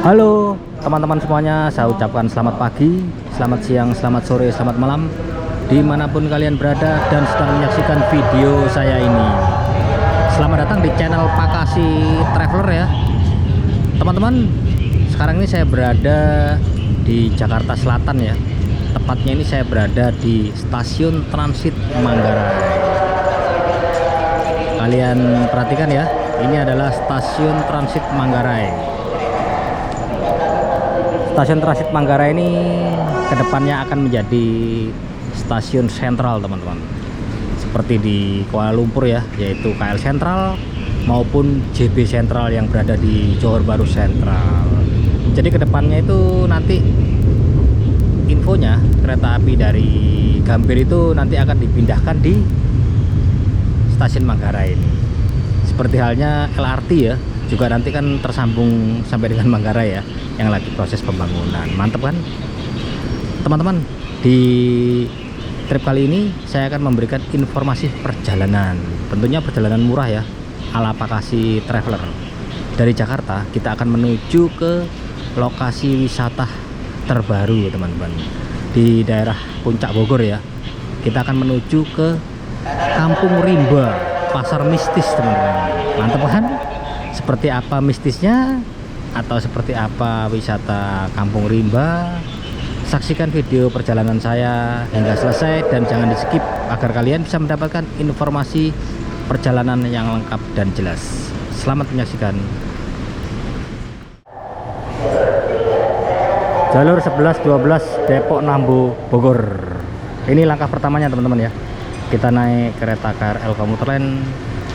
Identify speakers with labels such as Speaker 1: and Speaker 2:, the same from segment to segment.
Speaker 1: Halo teman-teman semuanya, saya ucapkan selamat pagi, selamat siang, selamat sore, selamat malam dimanapun kalian berada dan sedang menyaksikan video saya ini. Selamat datang di channel Pakasi Traveler ya teman-teman. Sekarang ini saya berada di Jakarta Selatan ya. Tepatnya ini saya berada di Stasiun Transit Manggarai. Kalian perhatikan ya, ini adalah Stasiun Transit Manggarai. Stasiun Transit Manggarai ini kedepannya akan menjadi stasiun sentral teman-teman, seperti di Kuala Lumpur ya, yaitu KL Sentral maupun JB Sentral yang berada di Johor Bahru Sentral. Jadi kedepannya itu nanti infonya kereta api dari Gambir itu nanti akan dipindahkan di stasiun Manggarai ini. Seperti halnya LRT ya, juga nanti kan tersambung sampai dengan Manggarai ya, yang lagi proses pembangunan. Mantap kan teman-teman. Di trip kali ini saya akan memberikan informasi perjalanan, tentunya perjalanan murah ya, ala Pakasi Traveler. Dari Jakarta kita akan menuju ke lokasi wisata terbaru teman-teman, di daerah Puncak Bogor ya. Kita akan menuju ke Kampung Rimba, pasar mistis teman-teman. Mantap kan? Seperti apa mistisnya atau seperti apa wisata Kampung Rimba? Saksikan video perjalanan saya hingga selesai dan jangan di skip agar kalian bisa mendapatkan informasi perjalanan yang lengkap dan jelas. Selamat menyaksikan. Jalur 11-12 Depok Nambu Bogor. Ini langkah pertamanya teman-teman ya. Kita naik kereta KRL komuter lain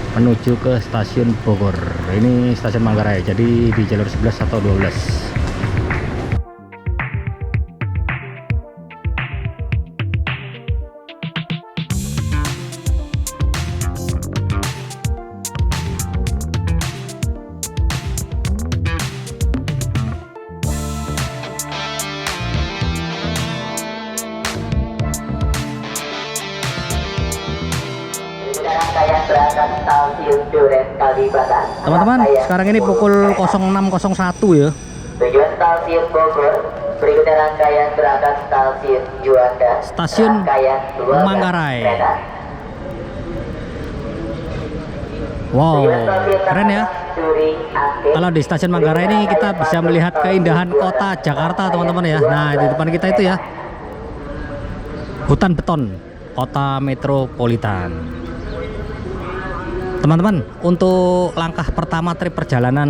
Speaker 1: menuju ke stasiun Bogor. Ini stasiun Manggarai, jadi di jalur 11 atau 12. Teman-teman, sekarang ini pukul 06.01 ya.
Speaker 2: Tujuan stasiun Bogor, berikutnya rangkaian berangkat stasiun Juanda,
Speaker 1: Stasiun Manggarai. Wow, keren ya. Kalau di stasiun Manggarai ini kita bisa melihat keindahan kota Jakarta teman-teman ya. Nah, di depan kita itu ya, hutan beton, kota metropolitan. Teman-teman, untuk langkah pertama trip perjalanan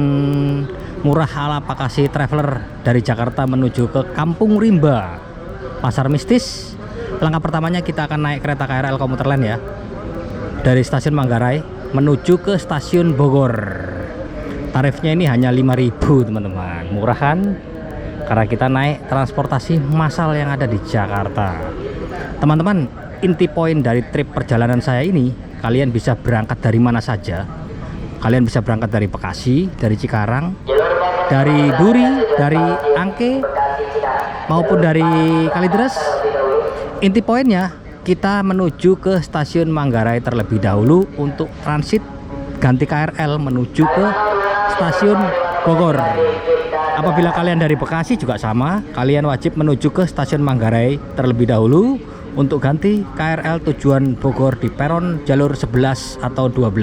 Speaker 1: murah ala Pakasi Traveler dari Jakarta menuju ke Kampung Rimba, pasar mistis. Langkah pertamanya kita akan naik kereta KRL komuter lain ya, dari stasiun Manggarai menuju ke stasiun Bogor. Tarifnya ini hanya 5.000 teman-teman, murah kan? Karena kita naik transportasi massal yang ada di Jakarta. Teman-teman, inti poin dari trip perjalanan saya ini, kalian bisa berangkat dari mana saja. Kalian bisa berangkat dari Bekasi, dari Cikarang, dari Duri, dari Angke, maupun dari Kalideres. Inti poinnya, kita menuju ke stasiun Manggarai terlebih dahulu untuk transit ganti KRL menuju ke stasiun Bogor. Apabila kalian dari Bekasi juga sama, kalian wajib menuju ke stasiun Manggarai terlebih dahulu untuk ganti KRL tujuan Bogor di peron jalur 11 atau 12.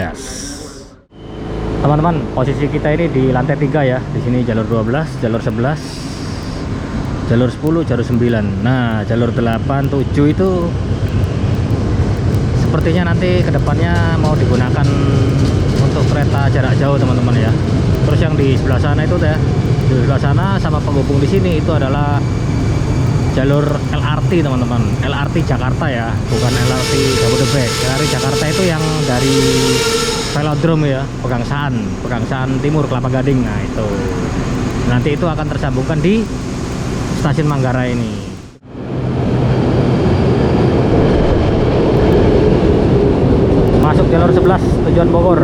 Speaker 1: Teman-teman, posisi kita ini di lantai 3 ya. Di sini jalur 12, jalur 11, jalur 10, jalur 9. Nah, jalur 8, 7 itu sepertinya nanti kedepannya mau digunakan untuk kereta jarak jauh teman-teman ya. Terus yang di sebelah sana itu ya, di sebelah sana sama penghubung di sini itu adalah jalur LRT teman-teman, LRT Jakarta ya, bukan LRT Jabodebek. LRT Jakarta itu yang dari Velodrome ya, Pegangsaan Timur, Kelapa Gading. Nah itu nanti itu akan tersambungkan di stasiun Manggarai ini. Masuk jalur 11 tujuan Bogor.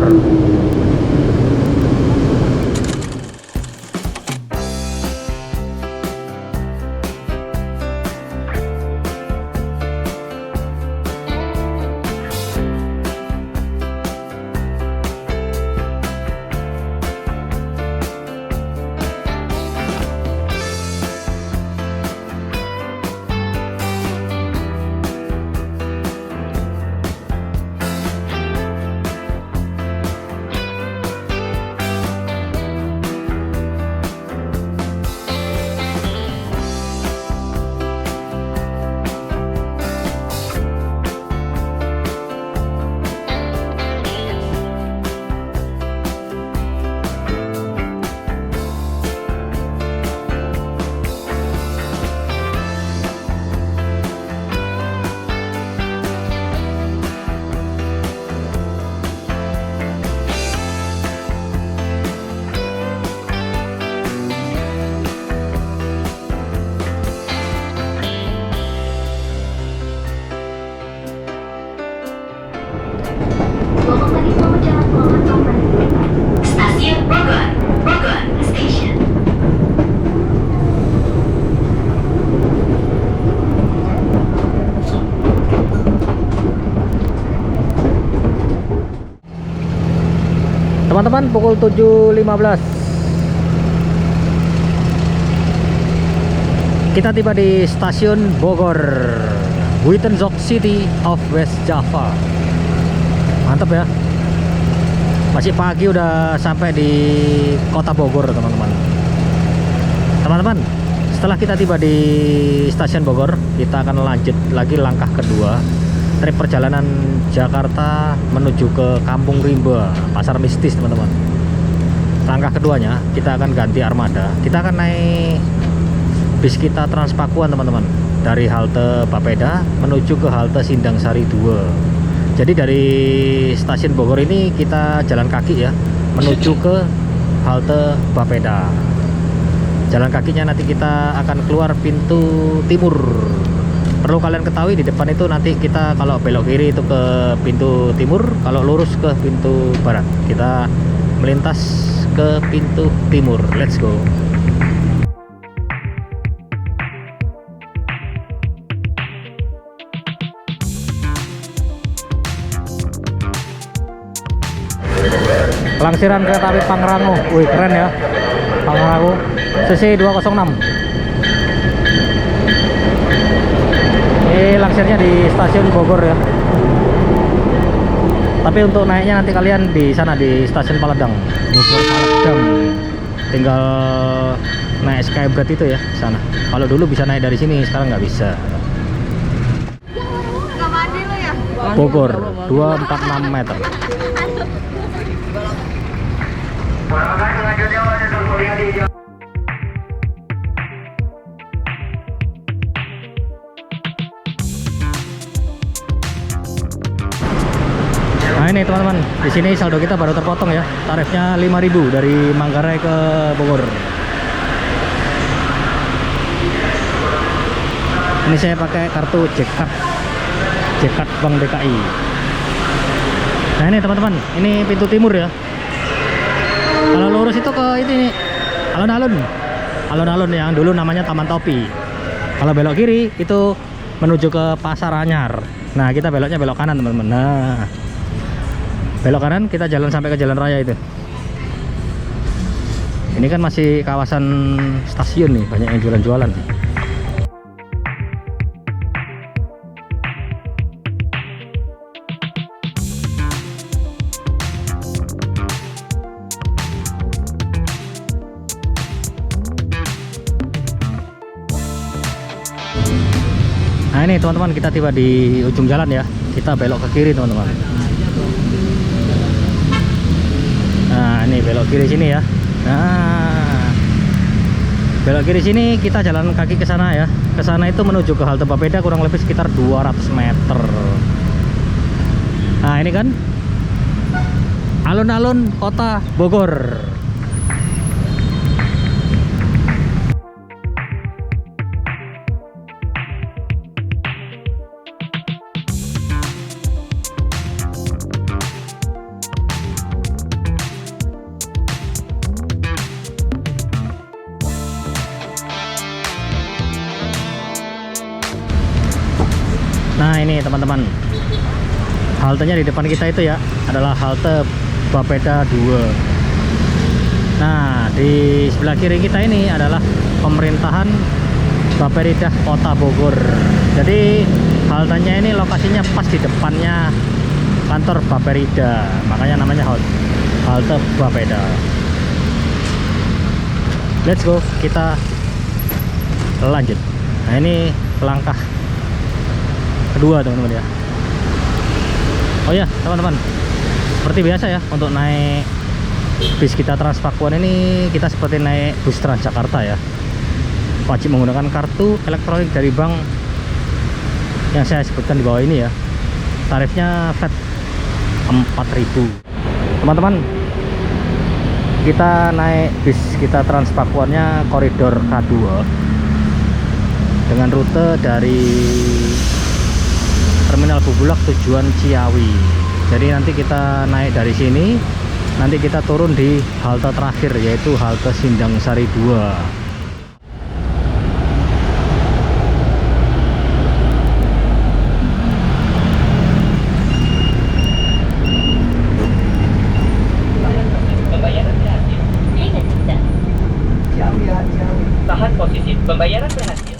Speaker 1: Teman-teman, pukul 7.15 kita tiba di stasiun Bogor, Buitenzorg City of West Java. Mantap ya, masih pagi udah sampai di kota Bogor teman-teman. Teman-teman, setelah kita tiba di stasiun Bogor, kita akan lanjut lagi langkah kedua trip perjalanan Jakarta menuju ke Kampung Rimba, pasar mistis teman-teman. Langkah keduanya kita akan ganti armada, kita akan naik bis kita Transpakuan teman-teman, dari halte Bapeda menuju ke halte Sindang Sari 2. Jadi dari stasiun Bogor ini kita jalan kaki ya menuju ke halte Bapeda. Jalan kakinya nanti kita akan keluar pintu timur. Perlu kalian ketahui, di depan itu nanti kita kalau belok kiri itu ke pintu timur, kalau lurus ke pintu barat. Kita melintas ke pintu timur. Let's go. Pelangsiran kereta api Pangrango. Wih, keren ya. Pangrango CC 206. Ini langsirnya di stasiun Bogor ya. Tapi untuk naiknya nanti kalian di sana di stasiun Paledang. Bogor Paledang. Tinggal naik Skybird itu ya sana. Kalau dulu bisa naik dari sini, sekarang nggak bisa. Bogor 246 meter. Nah ini teman-teman, di sini saldo kita baru terpotong ya. Tarifnya 5.000 dari Manggarai ke Bogor. Ini saya pakai kartu J-Card Bank DKI. Nah ini teman-teman, ini pintu timur ya. Kalau lurus itu ke ini alun-alun yang dulu namanya Taman Topi. Kalau belok kiri itu menuju ke Pasar Anyar. Nah kita beloknya belok kanan teman-teman. Nah belok kanan kita jalan sampai ke jalan raya itu. Ini kan masih kawasan stasiun nih, banyak yang jualan-jualan. Nah ini teman-teman, kita tiba di ujung jalan ya. Kita belok ke kiri teman-teman. Nah ini belok kiri sini ya. Nah belok kiri sini kita jalan kaki ke sana ya. Ke sana itu menuju ke halte Bapeda kurang lebih sekitar 200 meter. Nah ini kan alun-alun kota Bogor. Nah ini teman-teman, haltenya di depan kita itu ya adalah halte Bapeda 2. Nah di sebelah kiri kita ini adalah pemerintahan Bapeda Kota Bogor. Jadi haltenya ini lokasinya pas di depannya kantor Bapeda, makanya namanya halte Bapeda. Let's go, kita lanjut. Nah ini langkah kedua teman-teman ya. Oh ya teman-teman, seperti biasa ya, untuk naik bis kita Transpakuan ini kita seperti naik bus Transjakarta ya. Wajib menggunakan kartu elektronik dari bank yang saya sebutkan di bawah ini ya. Tarifnya flat 4.000. Teman-teman, kita naik bis kita Transpakuannya koridor K2 dengan rute dari Terminal Bubulak tujuan Ciawi. Jadi nanti kita naik dari sini, nanti kita turun di halte terakhir yaitu halte Sindang Sari 2.
Speaker 3: Tahan posisi, pembayaran berhasil.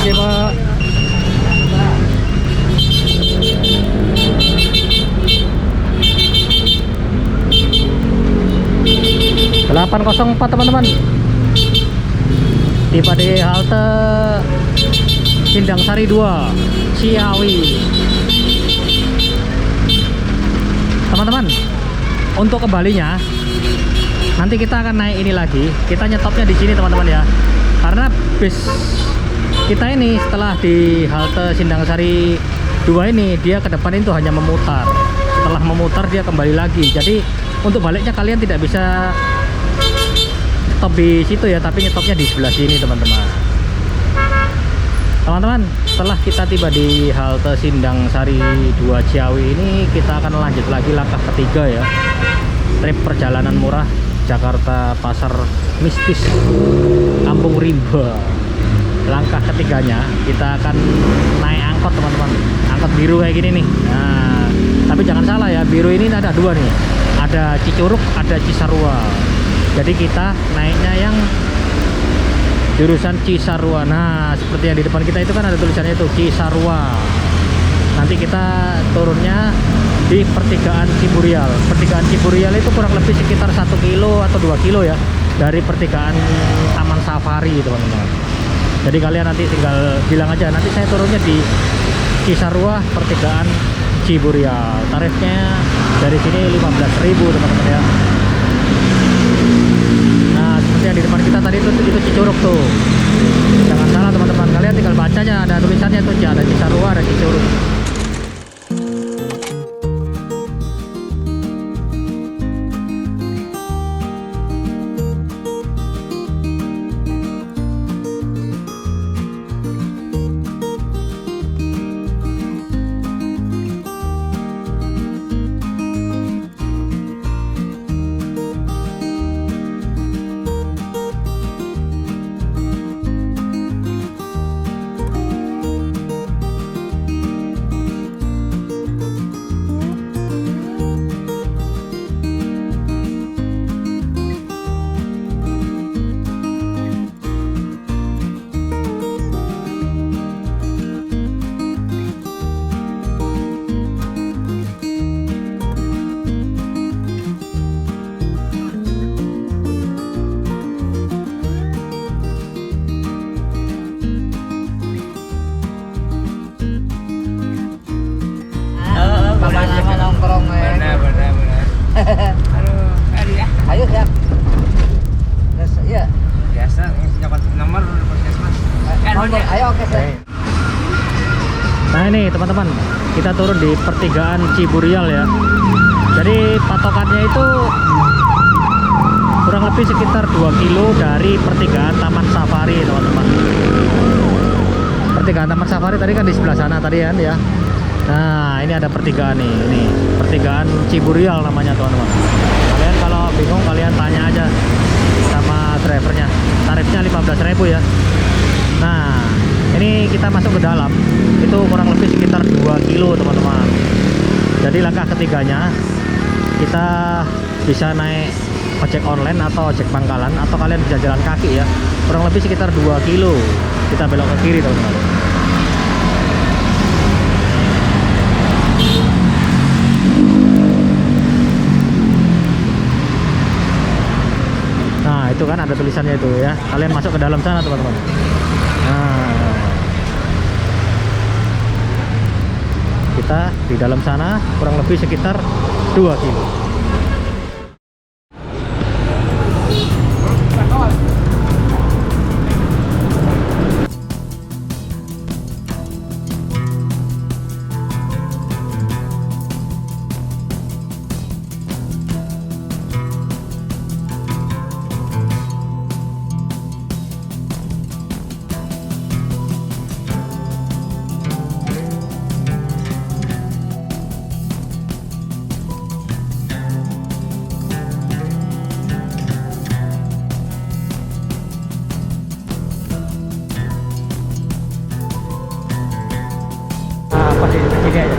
Speaker 1: Oke Pak. Delapan 804 teman-teman. Tiba di halte Sindang Sari 2, Ciawi. Teman-teman, untuk kembalinya nanti kita akan naik ini lagi. Kita nyetopnya di sini teman-teman ya. Karena bis kita ini setelah di halte Sindang Sari 2 ini dia ke depan itu hanya memutar. Setelah memutar dia kembali lagi. Jadi untuk baliknya kalian tidak bisa stop di situ ya, tapi nyetopnya di sebelah sini teman-teman. Teman-teman, setelah kita tiba di halte Sindang Sari 2 Ciawi ini, kita akan lanjut lagi langkah ketiga ya. Trip perjalanan murah Jakarta Pasar Mistis Kampung Rimba. Langkah ketiganya kita akan naik angkot teman-teman, angkot biru kayak gini nih. Nah, tapi jangan salah ya, biru ini ada dua nih, ada Cicurug, ada Cisarua. Jadi kita naiknya yang jurusan Cisarua. Nah, seperti yang di depan kita itu kan ada tulisannya itu Cisarua. Nanti kita turunnya di pertigaan Ciburial. Pertigaan Ciburial itu kurang lebih sekitar 1 kilo atau 2 kilo ya dari pertigaan Taman Safari teman-teman. Jadi kalian nanti tinggal bilang aja, nanti saya turunnya di Cisarua pertigaan Ciburial. Tarifnya dari sini 15.000 teman-teman ya. Nah, seperti yang di depan kita tadi itu Cicurug tuh. Jangan salah teman-teman, kalian tinggal baca aja, ada tulisannya tuh, ada Cisarua, ada Cicurug.
Speaker 4: Ayo siap. Iya.
Speaker 3: Biasa dapat nomor puskesmas.
Speaker 4: Ayo oke siap.
Speaker 1: Nah ini teman-teman, kita turun di pertigaan Ciburial ya. Jadi patokannya itu kurang lebih sekitar 2 kilo dari pertigaan Taman Safari teman-teman. Pertigaan Taman Safari tadi kan di sebelah sana tadi kan ya. Nah ini ada pertigaan nih, ini pertigaan Ciburial namanya teman-teman. Kalian kalau bingung kalian tanya aja sama drivernya. Tarifnya 15.000 ya. Nah ini kita masuk ke dalam, itu kurang lebih sekitar 2 kilo teman-teman. Jadi langkah ketiganya kita bisa naik ojek online atau ojek pangkalan, atau kalian bisa jalan kaki ya, kurang lebih sekitar 2 kilo kita belok ke kiri teman-teman. Nah itu kan ada tulisannya itu ya, kalian masuk ke dalam sana teman-teman. Nah kita di dalam sana kurang lebih sekitar 2 kilo. Apa sih sini aja?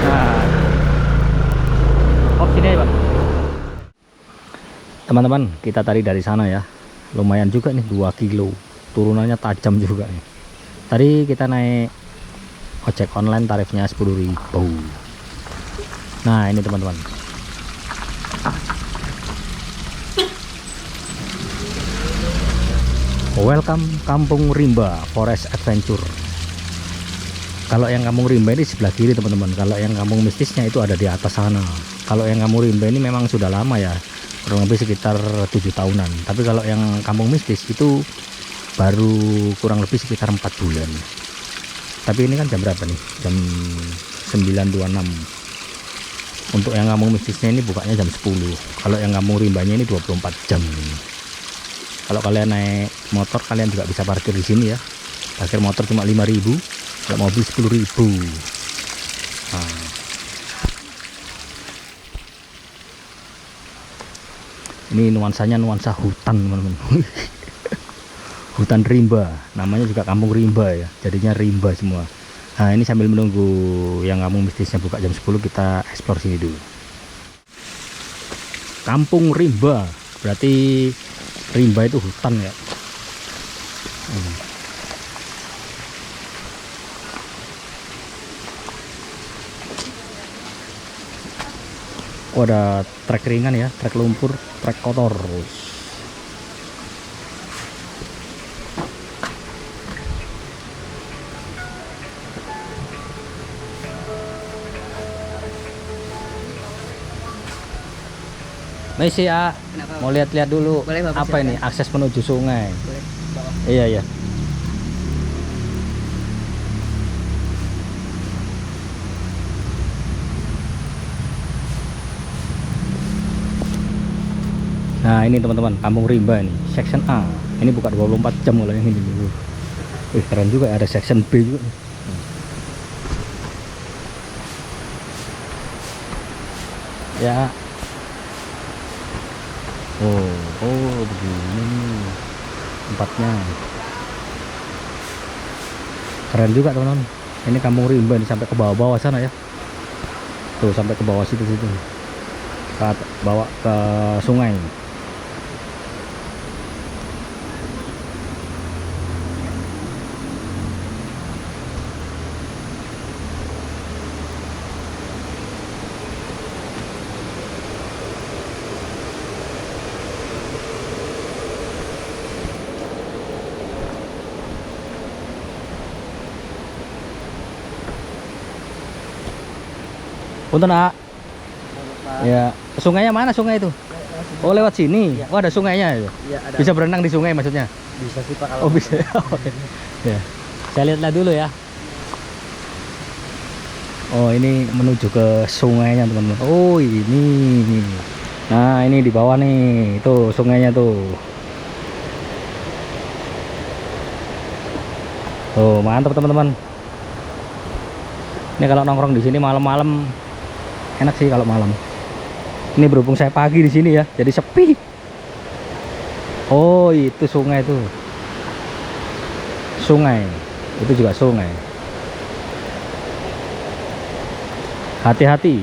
Speaker 1: Nah, oh sini aja Pak. Teman-teman, kita tadi dari sana ya, lumayan juga nih 2 kilo, turunannya tajam juga nih. Tadi kita naik ojek online tarifnya 10.000. Nah ini teman-teman, welcome Kampung Rimba Forest Adventure. Kalau yang Kampung Rimba ini sebelah kiri teman-teman. Kalau yang Kampung Mistisnya itu ada di atas sana. Kalau yang Kampung Rimba ini memang sudah lama ya, kurang lebih sekitar 7 tahunan. Tapi kalau yang Kampung Mistis itu baru kurang lebih sekitar 4 bulan. Tapi ini kan jam berapa nih? Jam 9.26. Untuk yang Kampung Mistisnya ini bukanya jam 10. Kalau yang Kampung Rimbanya ini 24 jam. Kalau kalian naik motor, kalian juga bisa parkir di sini ya. Parkir motor cuma 5.000. Kalau mobil 10.000. Nah. Ini nuansanya nuansa hutan teman-teman. Hutan rimba, namanya juga Kampung Rimba ya, jadinya rimba semua. Nah ini sambil menunggu yang Kampung Mistisnya buka jam 10, kita eksplor sini dulu. Kampung Rimba, berarti rimba itu hutan ya. Oh, ada trek ringan ya, trek lumpur, trek kotor. Messi ya, mau lihat-lihat dulu.
Speaker 4: Boleh, Bapak,
Speaker 1: apa ini
Speaker 4: silakan.
Speaker 1: akses menuju sungai.
Speaker 4: Boleh, bawa.
Speaker 1: Iya iya. Nah ini teman-teman, Kampung Rimba ini section A. Ini buka 24 jam kalau yang ini dulu. Wih keren juga, ada section B juga. Ya. Oh begini nih tempatnya. Keren juga teman-teman. Ini Kampung Rimba ini sampai ke bawah-bawah sana ya. Tuh sampai ke bawah situ-situ. Bawa ke sungai. Punten nak. Ya, sungainya mana sungai itu? Oh lewat sini. Oh ada sungainya ya?
Speaker 4: Iya, ada.
Speaker 1: Bisa berenang di sungai maksudnya?
Speaker 4: Bisa sih Pak kalau.
Speaker 1: Oh bisa. Oke. Ya. Saya lihat dulu ya. Oh ini menuju ke sungainya teman-teman. Oh ini. Nah ini di bawah nih. Tuh sungainya tuh. Oh mantap teman-teman. Ini kalau nongkrong di sini malam-malam enak sih kalau malam. Ini berhubung saya pagi di sini ya, jadi sepi. Oh itu sungai tuh. Sungai. Itu juga sungai. Hati-hati.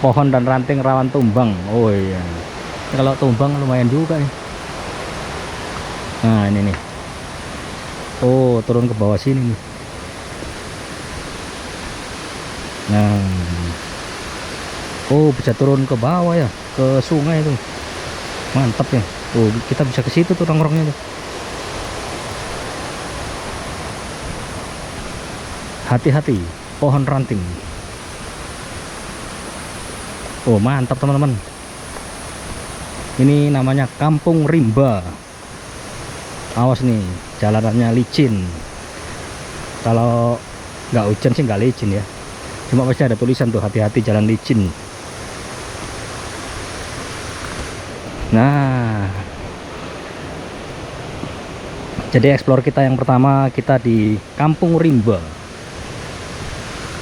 Speaker 1: Pohon dan ranting rawan tumbang. Oh iya. Ini kalau tumbang lumayan juga nih. Nah ini nih. Oh turun ke bawah sini nih. Nah, oh bisa turun ke bawah ya, ke sungai itu. Mantap ya. Oh kita bisa ke situ tuh nongkrongnya tuh. Hati-hati pohon ranting. Oh mantap teman-teman. Ini namanya Kampung Rimba. Awas nih, jalanannya licin. Kalau nggak hujan sih nggak licin ya. Cuma pasti ada tulisan tuh, hati-hati jalan licin. Nah, jadi explore kita yang pertama kita di Kampung Rimba.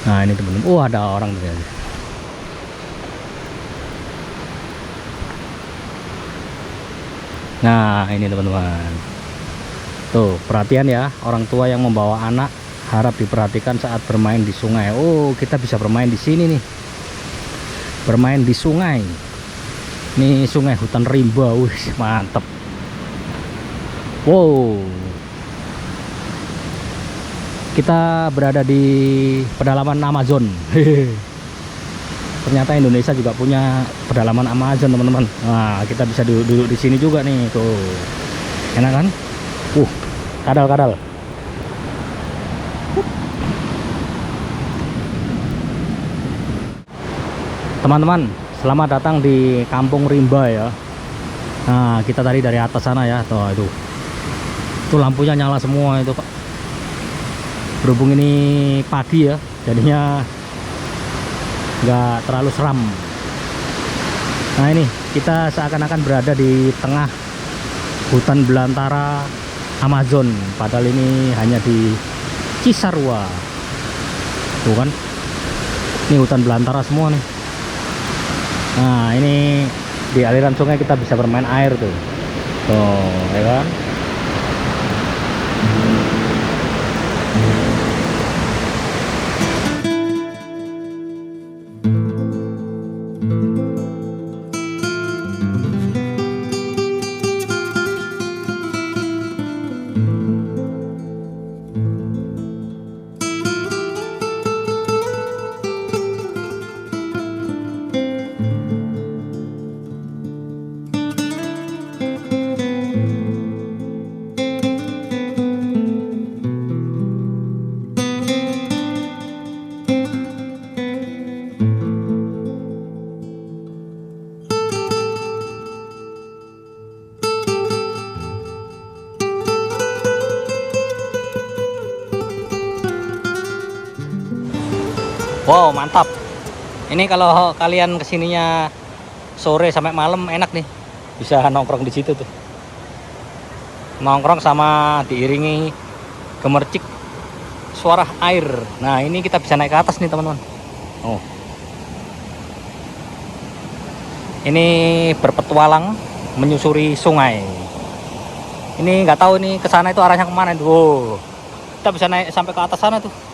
Speaker 1: Nah ini teman-teman, oh ada orang tuh. Nah ini teman-teman, tuh perhatian ya, orang tua yang membawa anak harap diperhatikan saat bermain di sungai. Oh kita bisa bermain di sini nih, bermain di sungai. Ini sungai hutan rimba, wih mantep. Wow, kita berada di pedalaman Amazon. Ternyata Indonesia juga punya pedalaman Amazon teman-teman. Nah kita bisa duduk di sini juga nih, tuh enak kan? Kadal. Teman-teman, selamat datang di Kampung Rimba ya. Nah kita tadi dari atas sana ya, tuh itu lampunya nyala semua itu Pak. Berhubung ini pagi ya, jadinya nggak terlalu seram. Nah ini kita seakan-akan berada di tengah hutan belantara Amazon, padahal ini hanya di Cisarua. Tuh kan, ini hutan belantara semua nih. Nah ini di aliran sungai kita bisa bermain air tuh, ya kan. Wow mantap. Ini kalau kalian kesininya sore sampai malam enak nih, bisa nongkrong di situ tuh. Nongkrong sama diiringi gemercik suara air. Nah ini kita bisa naik ke atas nih teman-teman. Oh, ini berpetualang menyusuri sungai. Ini nggak tahu ini ke sana itu arahnya kemana. Oh, kita bisa naik sampai ke atas sana tuh.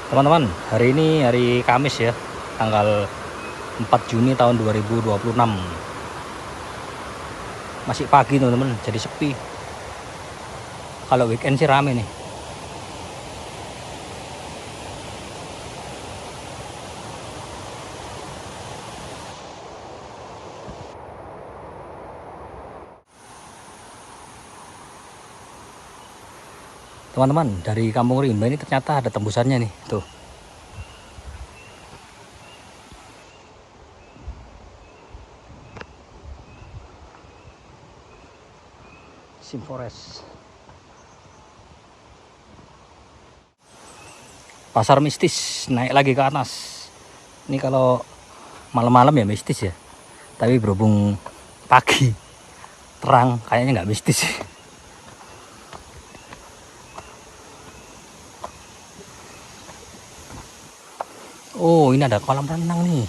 Speaker 1: Teman-teman, hari ini hari Kamis ya, tanggal 4 Juni tahun 2026. Masih pagi teman-teman, jadi sepi. Kalau weekend sih rame nih. Teman-teman, dari Kampung Rimba ini ternyata ada tembusannya nih, tuh. Simforest. Pasar mistis, naik lagi ke atas. Ini kalau malam-malam ya mistis ya. Tapi berhubung pagi, terang, kayaknya nggak mistis. Oh, ini ada kolam renang nih.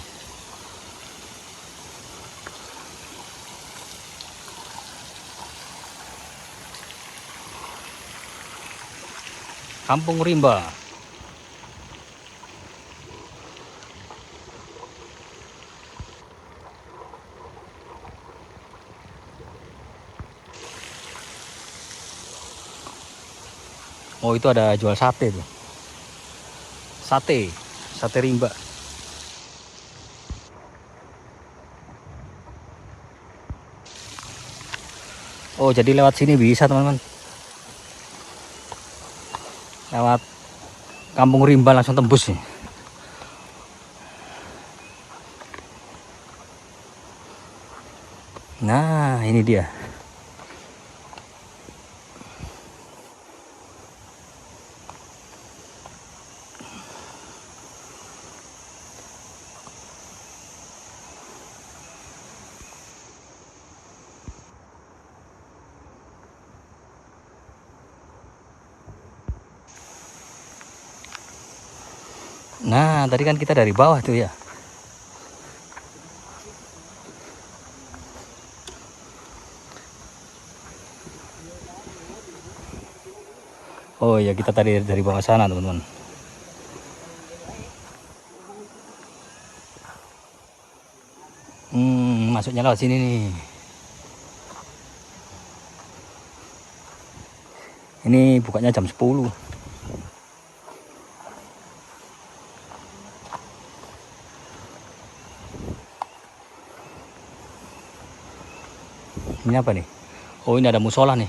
Speaker 1: Kampung Rimba. Oh, itu ada jual sate tuh. Sate rimba. Oh, jadi lewat sini bisa, teman-teman. Lewat Kampung Rimba langsung tembus nih. Nah, ini dia. Nah, tadi kan kita dari bawah tuh ya. Oh ya, kita tadi dari bawah sana, teman-teman. Masuknya lewat sini nih. Ini bukanya jam 10. Ini apa nih? Oh, ini ada musola nih.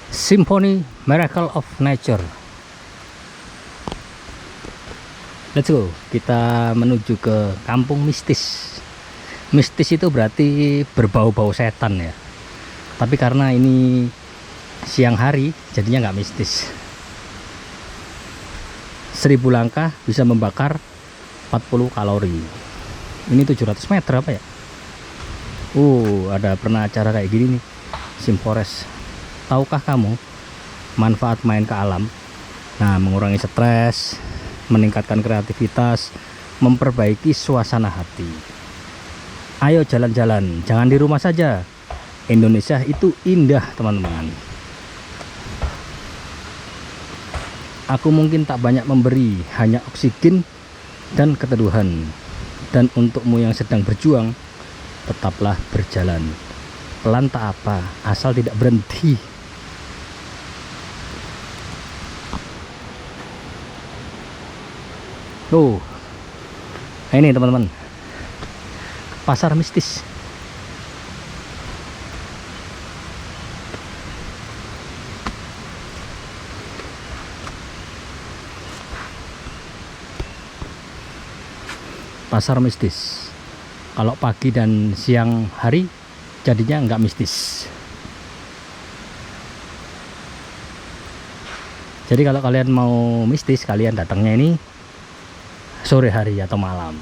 Speaker 1: Symphony Miracle of Nature. Let's go. Kita menuju ke kampung mistis. Mistis itu berarti berbau-bau setan ya. Tapi karena ini siang hari, jadinya nggak mistis. 1000 langkah bisa membakar 40 kalori. Ini 700 meter apa ya? Ada pernah acara kayak gini nih, Simforest. Tahukah kamu manfaat main ke alam? Nah, mengurangi stres, meningkatkan kreativitas, memperbaiki suasana hati. Ayo jalan-jalan, jangan di rumah saja. Indonesia itu indah, teman-teman. Aku mungkin tak banyak memberi, hanya oksigen dan keteduhan. Dan untukmu yang sedang berjuang, tetaplah berjalan. Pelan tak apa, asal tidak berhenti. Ini teman-teman, pasar mistis. Pasar mistis. Kalau pagi dan siang hari jadinya nggak mistis. Jadi kalau kalian mau mistis, kalian datangnya ini sore hari atau malam.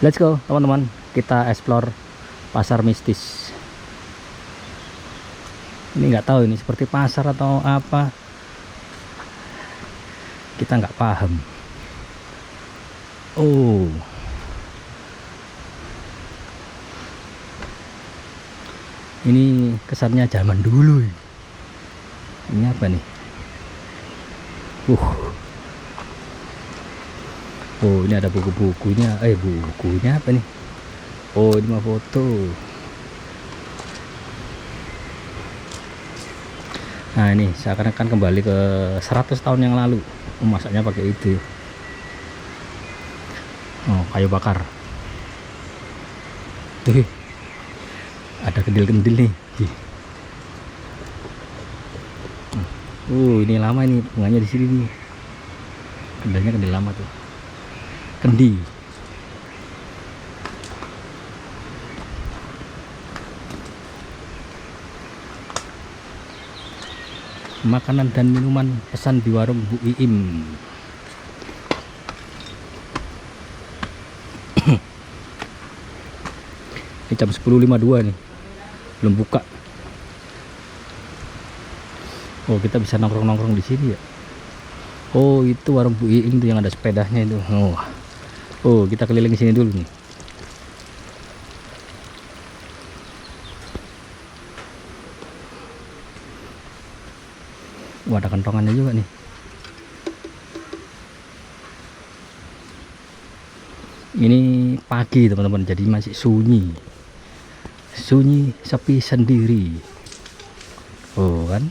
Speaker 1: Let's go, teman-teman. Kita explore pasar mistis. Ini nggak tahu ini seperti pasar atau apa. Kita nggak paham. Ini kesannya zaman dulu. Ini apa nih? Ini ada buku-bukunya. Bukunya apa nih? Ini mah foto. Nah, ini seakan-akan kembali ke 100 tahun yang lalu. Masaknya pakai itu. Kayu bakar. Tuh, ada kendil-kendil nih. Ini lama ini bunganya di sini nih. Kendilnya kendil lama tuh. Kendi. Makanan dan minuman pesan di warung Bu Iim. Ini jam 10.52 nih, belum buka. Oh, kita bisa nongkrong-nongkrong di sini ya. Oh, itu warung Bu Iim tuh yang ada sepedanya itu. Oh, kita keliling sini dulu nih. Wah, ada kentongannya juga nih. Ini pagi teman-teman, jadi masih sunyi. Sunyi, sepi sendiri. Oh kan.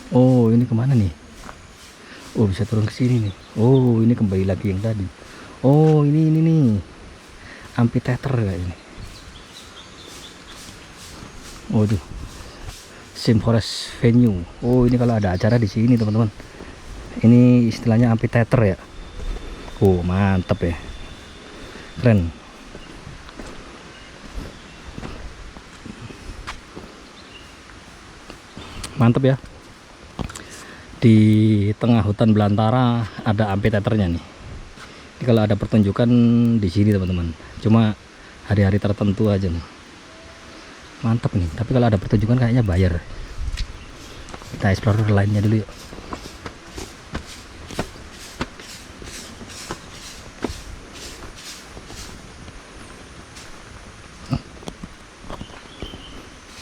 Speaker 1: Oh, ini kemana nih? Oh, bisa turun ke sini nih. Oh, ini kembali lagi yang tadi. Oh, ini nih. Amphitheater kayak ini. Waduh. Sim Forest Venue. Oh, ini kalau ada acara di sini, teman-teman. Ini istilahnya amphitheater ya. Oh, mantap ya. Keren. Mantap ya. Di tengah hutan belantara ada amphitheaternya nih. Jadi kalau ada pertunjukan di sini, teman-teman. Cuma hari-hari tertentu aja nih. Mantap nih. Tapi kalau ada pertunjukan kayaknya bayar. Kita explore lainnya dulu yuk.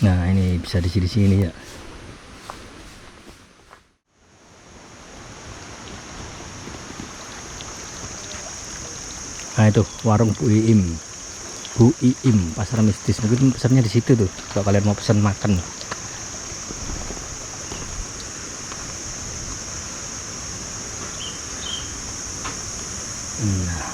Speaker 1: Nah, ini bisa di sini ya. Nah, itu warung Bu Iim. Bu Iim, pasar mistis. Mungkin pesannya di situ tuh. Kalau kalian mau pesan makan. Nah.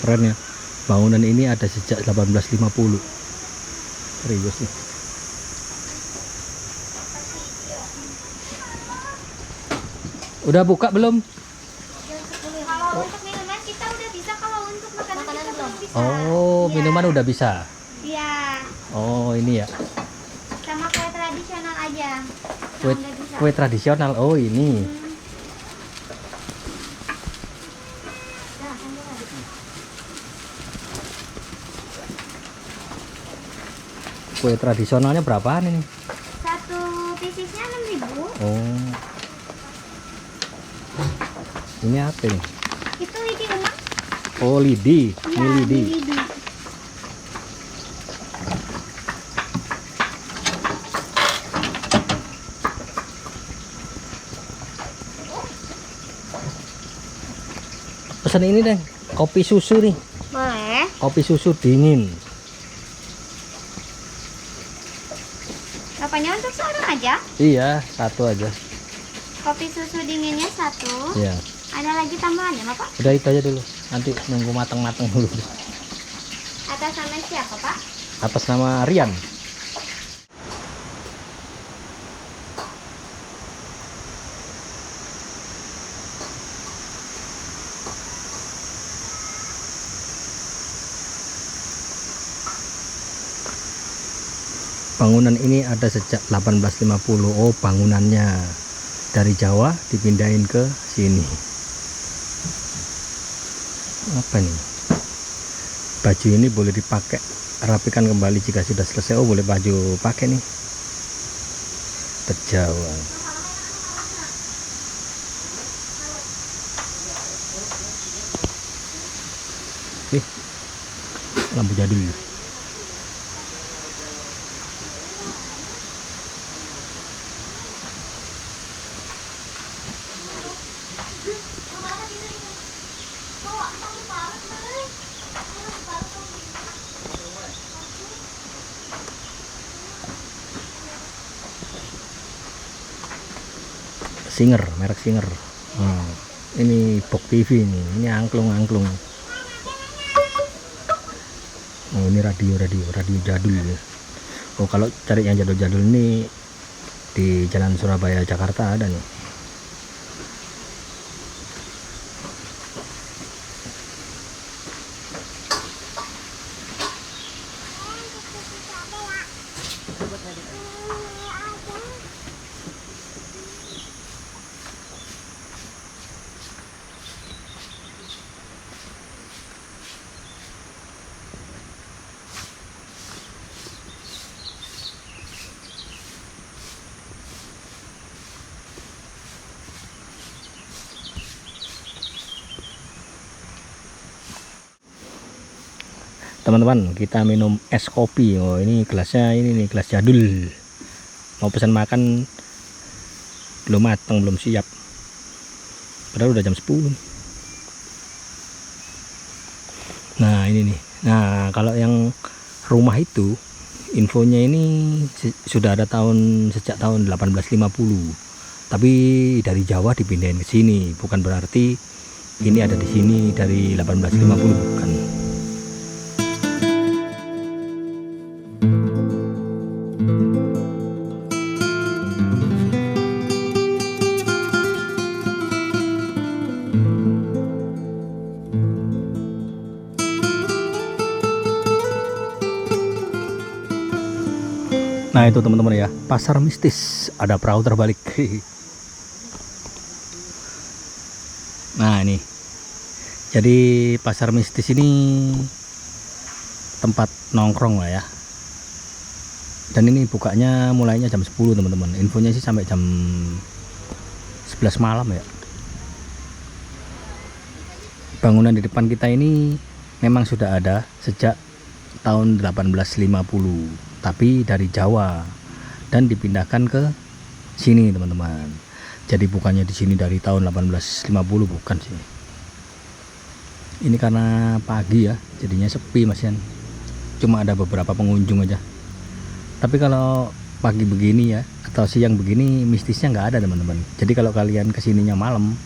Speaker 1: Keren ya. Bangunan ini ada sejak 1850. Serius nih. Udah buka belum?
Speaker 5: Kalau untuk minuman kita udah bisa, kalau untuk makanan kita belum bisa.
Speaker 1: Oh,
Speaker 5: Iya.
Speaker 1: minuman udah bisa.
Speaker 5: Iya,
Speaker 1: Oh, ini ya.
Speaker 5: sama kue tradisional aja.
Speaker 1: Kue,
Speaker 5: Yang udah bisa.
Speaker 1: kue tradisional. Oh, ini. Kue tradisionalnya berapaan ini?
Speaker 5: Satu piecesnya 6.000.
Speaker 1: Oh. Ini apa ini?
Speaker 5: Itu lidi emak.
Speaker 1: Oh, lidi.
Speaker 5: Iya,
Speaker 1: Ini lidi.
Speaker 5: lidi.
Speaker 1: Pesan ini deh, kopi susu nih.
Speaker 5: Boleh.
Speaker 1: Kopi susu dingin.
Speaker 5: Bapaknya untuk seorang aja.
Speaker 1: Iya, satu aja.
Speaker 5: Kopi susu dinginnya satu.
Speaker 1: Iya.
Speaker 5: Ada lagi tambahannya, Bapak?
Speaker 1: Udah itu aja dulu. Nanti nunggu matang-matang dulu.
Speaker 5: Atas nama siapa, Pak?
Speaker 1: Atas nama Rian. Bangunan ini ada sejak 1850. Oh, bangunannya dari Jawa dipindahin ke sini. Apa nih? Baju ini boleh dipakai, rapikan kembali jika sudah selesai. Oh, boleh baju pakai nih. Terjawa. Lampu jadul. Singer, merek Singer. Ini Box TV nih. Ini angklung. Oh, ini radio jadul ya. Oh, kalau cari yang jadul-jadul ini di Jalan Surabaya Jakarta ada nih. Teman-teman, kita minum es kopi. Oh, ini gelasnya ini nih, gelas jadul. Mau pesan makan belum matang, belum siap. Padahal udah jam 10. Nah, ini nih. Nah, kalau yang rumah itu infonya ini sudah ada sejak tahun 1850. Tapi dari Jawa dipindahin ke sini, bukan berarti ini ada di sini dari 1850, bukan. Nah, itu teman-teman ya, pasar mistis, ada perahu terbalik. Nah, ini jadi pasar mistis ini tempat nongkrong lah ya, dan ini bukanya mulainya jam 10 teman-teman. Infonya sih sampai jam 11 malam ya. Bangunan di depan kita ini memang sudah ada sejak tahun 1850, tapi dari Jawa dan dipindahkan ke sini teman-teman. Jadi bukannya di sini dari tahun 1850, bukan sih. Ini karena pagi ya, jadinya sepi Mas Yan. Cuma ada beberapa pengunjung aja. Tapi kalau pagi begini ya atau siang begini, mistisnya nggak ada teman-teman. Jadi kalau kalian kesininya malam,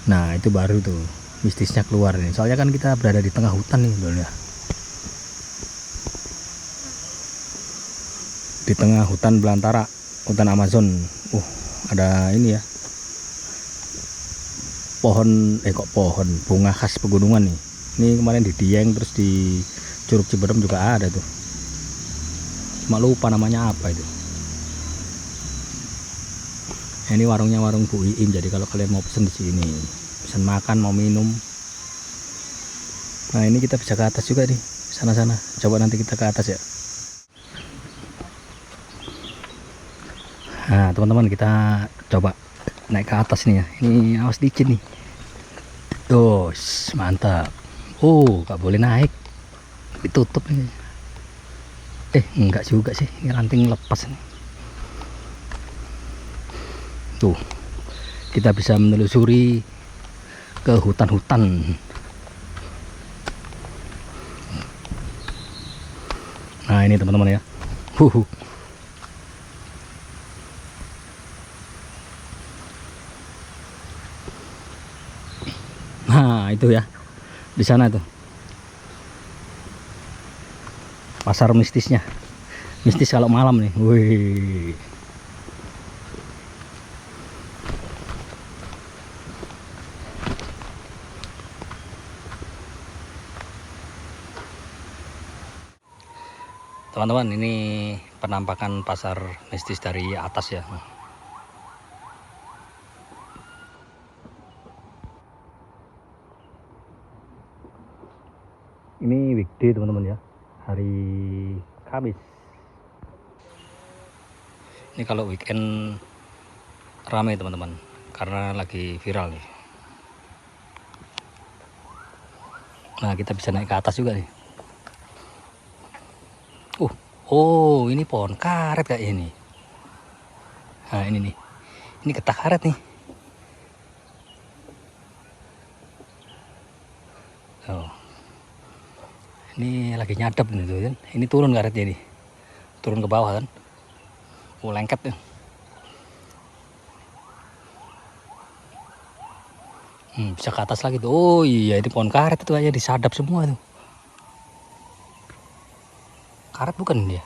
Speaker 1: nah itu baru tuh mistisnya keluar nih. Soalnya kan kita berada di tengah hutan nih ya. Di tengah hutan belantara, hutan Amazon. Ada ini ya, pohon bunga khas pegunungan nih. Ini kemarin di Dieng, terus di Curug Ciberem juga ada tuh. Cuma lupa namanya apa itu. Ini warungnya warung Bu Iim. Jadi kalau kalian mau pesen di sini, pesen makan, mau minum. Nah, ini kita bisa ke atas juga nih, sana-sana. Coba nanti kita ke atas ya. Nah, teman-teman, kita coba naik ke atas nih ya. Ini awas licin nih. Tuh, mantap. Gak boleh naik, ditutup nih. Enggak juga sih, ini ranting lepas nih. Tuh, kita bisa menelusuri ke hutan-hutan. Nah, ini teman-teman ya. Nah, itu ya, di sana tuh pasar mistisnya. Mistis kalau malam nih. Wih. Teman-teman, ini penampakan pasar mistis dari atas ya. Ini weekday teman-teman ya, hari Kamis. Ini kalau weekend ramai teman-teman, karena lagi viral nih. Nah, kita bisa naik ke atas juga nih. Ini pohon karet kayak ini. Nah, ini nih, ini getah karet nih. Ini lagi nyadap nih tuh kan. Ini turun karetnya nih. Turun ke bawah kan. Lengket ya. Bisa ke atas lagi tuh. Oh iya, ini pohon karet itu aja disadap semua tuh. Karet bukan dia?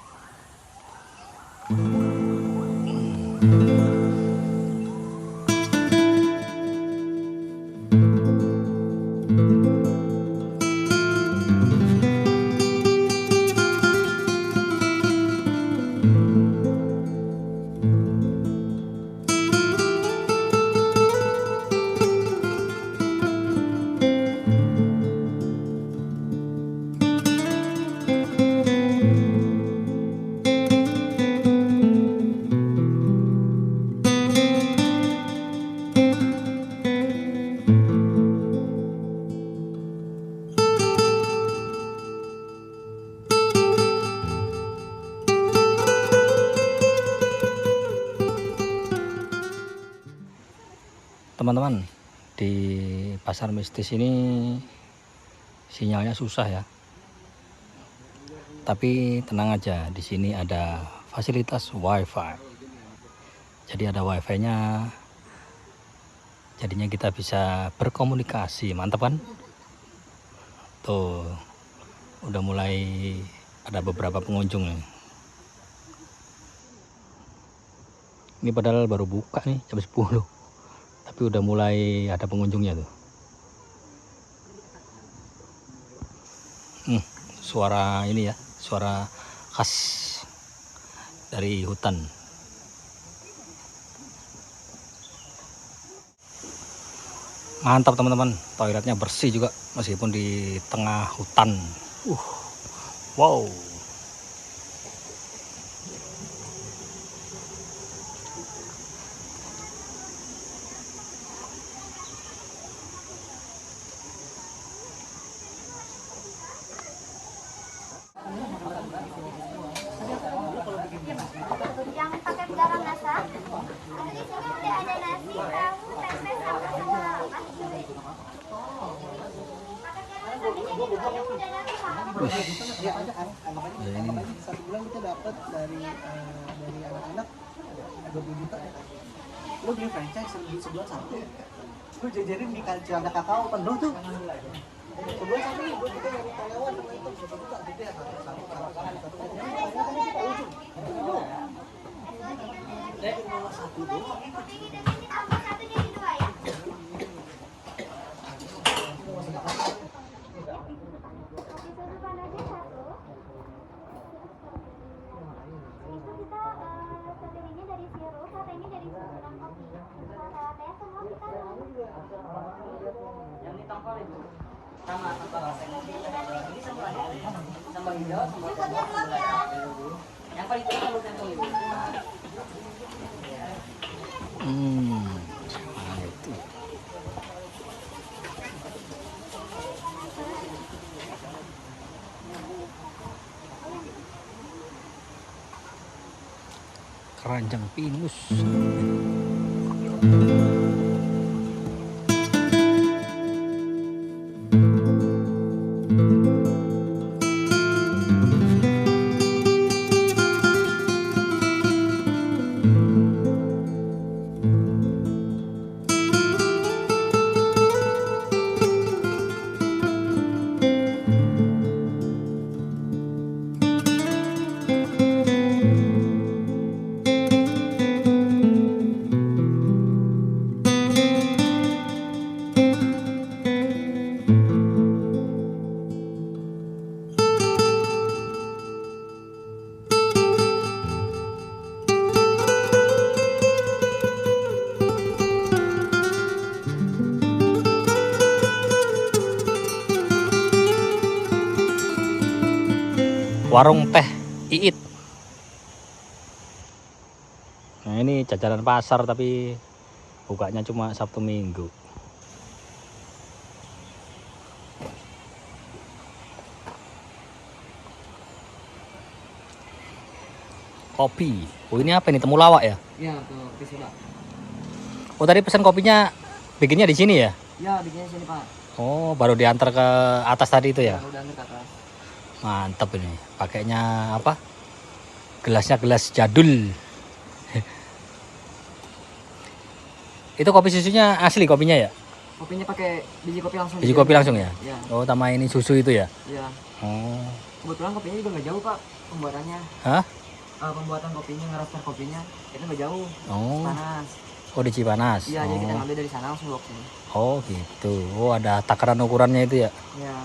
Speaker 1: Teman-teman, di pasar mistis ini sinyalnya susah ya. Tapi tenang aja, di sini ada fasilitas WiFi. Jadi ada WiFi-nya. Jadinya kita bisa berkomunikasi, mantap kan? Tuh, udah mulai ada beberapa pengunjung nih. Ini padahal baru buka nih jam 10. Tapi udah mulai ada pengunjungnya tuh. Suara ini ya, suara khas dari hutan. Mantap teman-teman, toiletnya bersih juga meskipun di tengah hutan. Wow.
Speaker 5: Yang pakai garam masak. Di sini udah ada nasi, tahu, tempe sama semua.
Speaker 6: Satu bulan kita dapat dari anak-anak 20 juta ya. Lo beli franchise sebulan satu. Lo jajarin di Cilanda Kakao penuh tuh. Sebulan satu nih, gue kita dari karyawan sama itu 1 juta gede ya. Satu doang.
Speaker 5: Tambah satu jadi 2 ya. Disuruhkan aja 1. Itu kita terdirinya dari sirup, latenya dari susu dan kopi. Latenya semua kita
Speaker 4: Yang ditongkol itu sama ini sama hijau sama
Speaker 5: ikutnya belum ya.
Speaker 4: yang paling tinggi kalau sentong itu.
Speaker 1: Nah itu. Keranjang pinus. Warung teh Iit. Nah ini jajanan pasar tapi bukanya cuma Sabtu Minggu. Kopi. Oh ini apa ini, temulawak ya?
Speaker 4: Iya, tuh kopi sulap.
Speaker 1: Oh tadi pesan kopinya bikinnya di sini ya?
Speaker 4: Ya, bikinnya sini, Pak.
Speaker 1: Oh baru diantar ke atas tadi itu ya?
Speaker 4: Udah ke atas.
Speaker 1: Mantap ini. Pakainya apa? Gelasnya gelas jadul. Itu kopi susunya asli kopinya ya?
Speaker 4: Kopinya pakai biji kopi langsung.
Speaker 1: Biji kopi langsung ya?
Speaker 4: Iya.
Speaker 1: Oh, tambah ini susu itu ya?
Speaker 4: Iya.
Speaker 1: Oh.
Speaker 4: Kebetulan kopinya juga nggak jauh Pak pembuatannya.
Speaker 1: Hah?
Speaker 4: Pembuatan kopinya, ngeroster kopinya itu nggak jauh.
Speaker 1: Oh.
Speaker 4: Panas.
Speaker 1: Oh, di Cipanas.
Speaker 4: Iya, jadi kita
Speaker 1: Oh.
Speaker 4: ngambil dari sana langsung bawa ke sini.
Speaker 1: Oh, gitu. Oh, ada takaran ukurannya itu ya?
Speaker 4: Iya.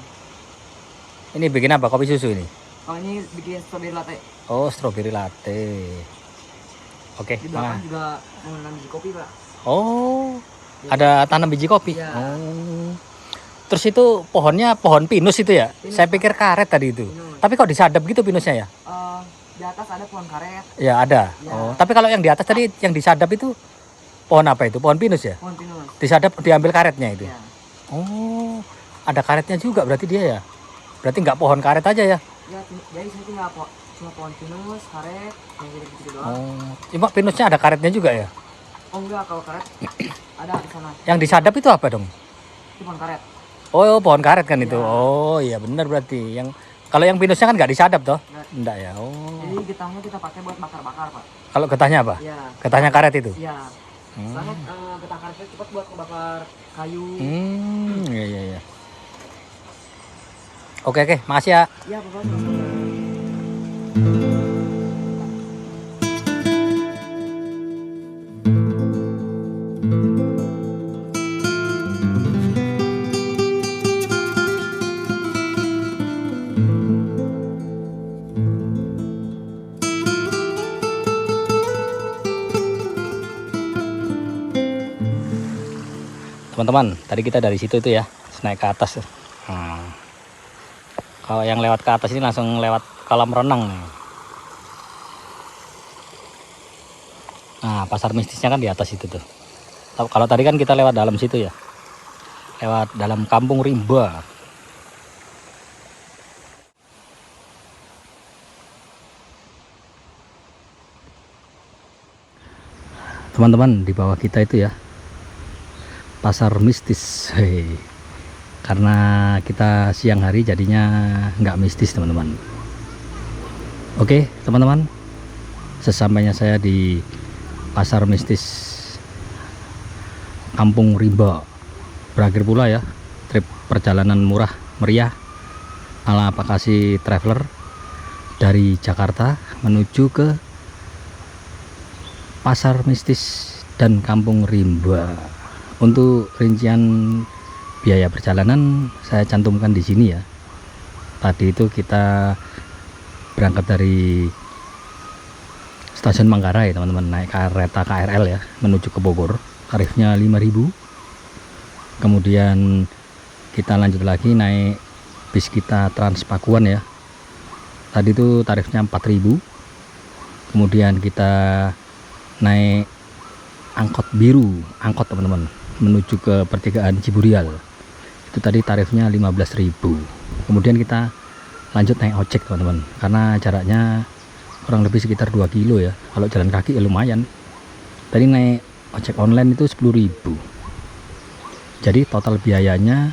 Speaker 1: Ini bikin apa? Kopi susu ini?
Speaker 4: Kalau ini bikin strawberry latte.
Speaker 1: Oh, strawberry latte. Oke,
Speaker 4: Di
Speaker 1: mana?
Speaker 4: belakang juga menanam biji kopi Pak.
Speaker 1: Oh, ada tanam biji kopi.
Speaker 4: Iya.
Speaker 1: Oh. Terus itu pohonnya pohon pinus itu ya?
Speaker 4: Pinus,
Speaker 1: Saya
Speaker 4: Pak.
Speaker 1: pikir karet tadi itu.
Speaker 4: Pinus.
Speaker 1: Tapi kok disadap gitu pinusnya ya?
Speaker 4: Di atas ada pohon karet,
Speaker 1: Ya ada.
Speaker 4: Ya.
Speaker 1: Oh, tapi kalau yang di atas tadi yang disadap itu pohon apa itu? Pohon pinus ya?
Speaker 4: pohon pinus.
Speaker 1: Disadap diambil karetnya itu.
Speaker 4: Iya.
Speaker 1: Oh, ada karetnya juga berarti dia ya? Berarti nggak pohon karet aja ya?
Speaker 4: Ya, jadi sini tinggal cuma pohon pinus, karet, yang gitu-gitu doang.
Speaker 1: Oh, cuma pinusnya ada karetnya juga ya?
Speaker 4: Oh enggak, kalau karet ada di sana.
Speaker 1: Yang disadap itu apa dong?
Speaker 4: Itu pohon karet.
Speaker 1: Oh, pohon karet kan itu.
Speaker 4: Iya.
Speaker 1: Oh, iya benar berarti. Yang kalau yang pinusnya kan nggak disadap toh?
Speaker 4: Nggak.
Speaker 1: Enggak ya. Oh.
Speaker 4: Jadi getahnya kita pakai buat bakar-bakar Pak.
Speaker 1: Kalau getahnya apa?
Speaker 4: Iya.
Speaker 1: Getahnya karet itu.
Speaker 4: Iya.
Speaker 1: Hmm.
Speaker 4: Soalnya getah karet itu cepat buat ngebakar kayu.
Speaker 1: Iya iya iya. Oke, makasih ya.
Speaker 4: Iya Bapak.
Speaker 1: Teman-teman, tadi kita dari situ itu ya, naik ke atas. Nah, kalau yang lewat ke atas ini langsung lewat kolam renang nih. Nah, pasar mistisnya kan di atas itu tuh. Kalau tadi kan kita lewat dalam situ ya, lewat dalam kampung rimba. Teman-teman, di bawah kita itu ya, pasar mistis. Hei. Karena kita siang hari jadinya nggak mistis teman-teman. Oke teman-teman, sesampainya saya di pasar mistis Kampung Rimba, berakhir pula ya trip perjalanan murah meriah ala Pakasi Traveler dari Jakarta menuju ke pasar mistis dan Kampung Rimba. Untuk rincian biaya perjalanan saya cantumkan di sini ya. Tadi itu kita berangkat dari stasiun Manggarai teman-teman, naik kereta KRL ya menuju ke Bogor, tarifnya 5.000. Kemudian kita lanjut lagi naik bis kita Trans Pakuan ya. Tadi itu tarifnya 4.000. Kemudian kita naik angkot biru, angkot teman-teman, menuju ke pertigaan Ciburial. Itu tadi tarifnya 15.000. Kemudian kita lanjut naik ojek teman-teman, karena jaraknya kurang lebih sekitar 2 kilo ya. Kalau jalan kaki ya lumayan. Tadi naik ojek online itu 10.000. Jadi total biayanya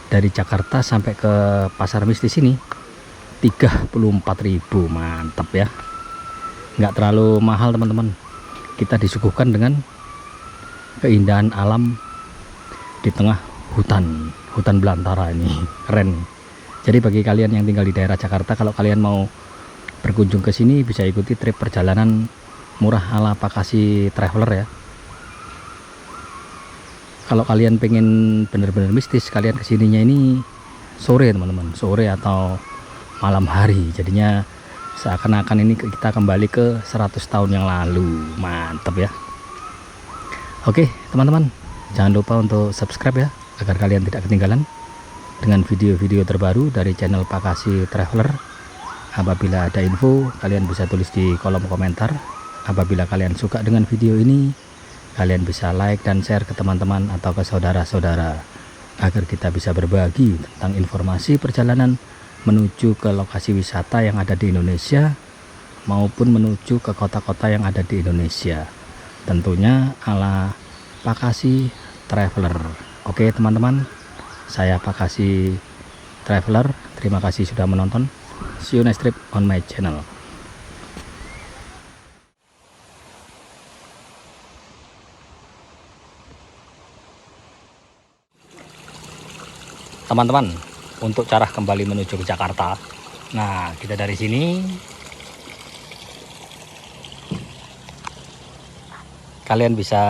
Speaker 1: dari Jakarta sampai ke pasar mistis ini 34.000. Mantap ya, nggak terlalu mahal teman-teman. Kita disuguhkan dengan keindahan alam di tengah hutan belantara ini, keren. Jadi bagi kalian yang tinggal di daerah Jakarta, kalau kalian mau berkunjung ke sini bisa ikuti trip perjalanan murah ala Pakasi Traveler ya. Kalau kalian pengen bener-bener mistis, kalian kesininya ini sore teman-teman, sore atau malam hari. Jadinya seakan-akan ini kita kembali ke 100 tahun yang lalu. Mantap ya. Oke teman-teman, jangan lupa untuk subscribe ya, agar kalian tidak ketinggalan dengan video-video terbaru dari channel Pakasi Traveler. Apabila ada info, kalian bisa tulis di kolom komentar. Apabila kalian suka dengan video ini, kalian bisa like dan share ke teman-teman atau ke saudara-saudara, agar kita bisa berbagi tentang informasi perjalanan menuju ke lokasi wisata yang ada di Indonesia maupun menuju ke kota-kota yang ada di Indonesia, tentunya ala Pakasi Traveler. Oke teman-teman, saya Pakasi Traveler, terima kasih sudah menonton. See you next trip on my channel. teman-teman, untuk cara kembali menuju ke Jakarta. Nah, kita dari sini kalian bisa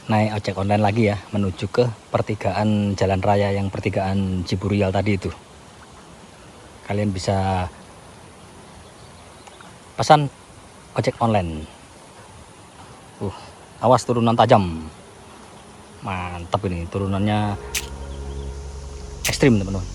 Speaker 1: naik ojek online lagi ya, menuju ke pertigaan jalan raya yang pertigaan Ciburial tadi itu. Kalian bisa pesan ojek online. Awas turunan tajam. Mantap ini, turunannya ekstrim teman-teman.